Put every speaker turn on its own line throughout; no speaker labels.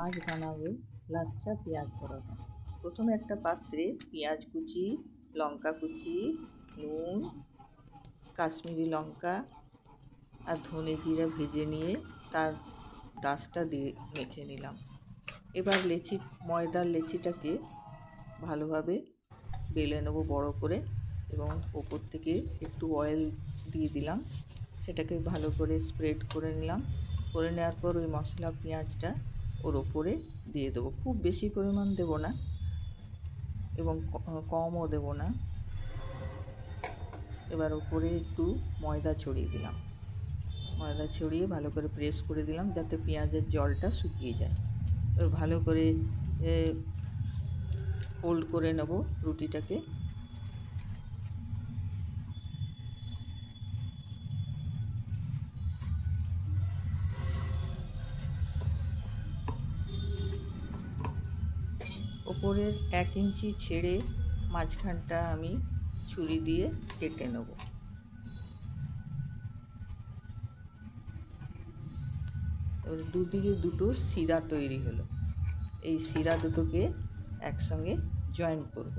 আজ বানাবো লাচ্চা পেঁয়াজ পরোটা। প্রথমে একটা পাত্রে পেঁয়াজ কুচি, লঙ্কা কুচি, নুন, কাশ্মীরি লঙ্কা আর ধনে জিরা ভেজে নিয়ে তার ডাঁশটা দিয়ে মেখে নিলাম। এবার ময়দার লেচিটাকে ভালোভাবে বেলে নেবো বড় করে, এবং ওপর থেকে একটু অয়েল দিয়ে দিলাম। সেটাকে ভালো করে স্প্রেড করে নিলাম। করে নেওয়ার পর ওই মশলা পেঁয়াজটা ওর ওপরে দিয়ে দেবো। খুব বেশি পরিমাণ দেবো না এবং কমও দেবো না। এবার ওপরে একটু ময়দা ছড়িয়ে দিলাম। ময়দা ছড়িয়ে ভালো করে প্রেস করে দিলাম যাতে পেঁয়াজের জলটা শুকিয়ে যায়। এবার ভালো করে ফোল্ড করে নেব রুটিটাকে। ওপরের 1 ইঞ্চি ছেড়ে মাঝখানটা আমি ছুরি দিয়ে কেটে নেব। এবার দুদিকে দুটো শিরা তৈরি হলো। এই শিরা দুটোকে একসঙ্গে জয়েন করব।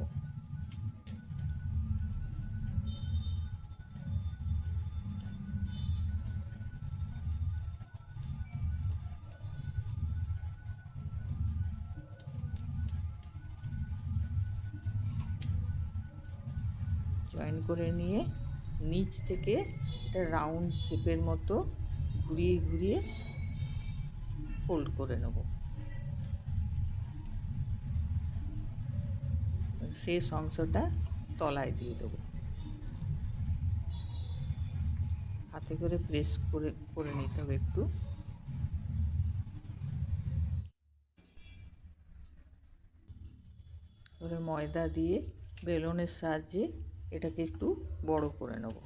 জয়েন করে নিয়ে নিচ থেকে একটা রাউন্ড শেপের মতো ঘুরিয়ে ঘুরিয়ে ফোল্ড করে নেব। শেষ অংশটা তলায় দিয়ে দেবো। হাতে করে প্রেস করে নিতে হবে একটু। এবারে ময়দা দিয়ে বেলনের সাহায্যে এটাকে একটু বড় করে নেব।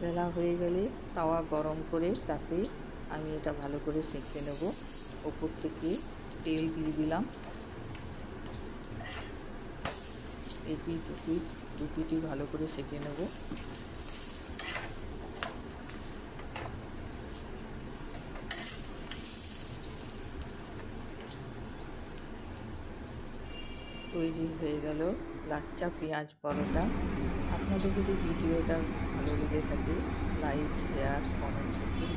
বেলা হয়ে গেলে তাওয়া গরম করে তাতে আমি এটা ভালো করে সেঁকে নেব। ওপর থেকে তেল দিয়ে দিলাম। এপিঠ ওপিঠ দুপিঠই ভালো করে সেঁকে নেব। তৈরি হয়ে গেল লাচ্চা পেঁয়াজ পরোটা। আপনাদের যদি ভিডিওটা ভালো লেগে থাকে লাইক, শেয়ার, কমেন্ট করুন।